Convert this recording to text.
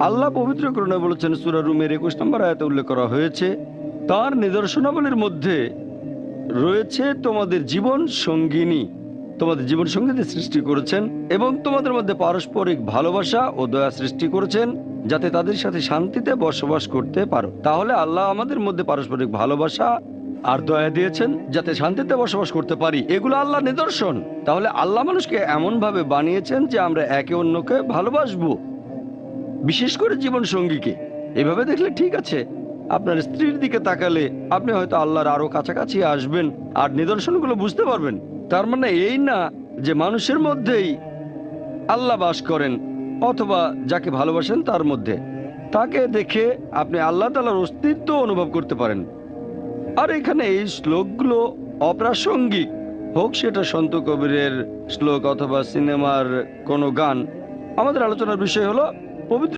আল্লাহ পবিত্র করণে বলেছেন, সূরা রুমের 21 নম্বর আয়াতে উল্লেখ করা হয়েছে, তার নিদর্শনাবলীর মধ্যে রয়েছে তোমাদের জীবন সঙ্গিনী। তোমাদের জীবন সঙ্গীতে সৃষ্টি করেছেন এবং তোমাদের মধ্যে পারস্পরিক ভালোবাসা ও দয়া সৃষ্টি করেছেন, যাতে তাদের সাথে শান্তিতে বসবাস করতে পারো। তাহলে আল্লাহ আমাদের মধ্যে পারস্পরিক ভালোবাসা আর দয়া দিয়েছেন যাতে শান্তিতে বসবাস করতে পারি। এগুলো আল্লাহ নিদর্শন। তাহলে আল্লাহ মানুষকে এমন ভাবে বানিয়েছেন যে আমরা একে অন্যকে ভালোবাসবো, বিশেষ করে জীবন সঙ্গীকে। এভাবে দেখলে ঠিক আছে, আপনার স্ত্রীর দিকে তাকালে আপনি হয়তো আল্লাহর আরো কাছাকাছি আসবেন আর নিদর্শনগুলো বুঝতে পারবেন। তার মানে এই না যে মানুষের মধ্যেই আল্লাহ বাস করেন অথবা যাকে ভালোবাসেন তার মধ্যে, তাকে দেখে আপনি আল্লাহ তাআলার অস্তিত্ব অনুভব করতে পারেন। আর এখানে এই শ্লোকগুলো অপ্রাসঙ্গিক, হোক সেটা সন্ত কবিরের শ্লোক অথবা সিনেমার কোনো গান। আমাদের আলোচনার বিষয় হলো পবিত্র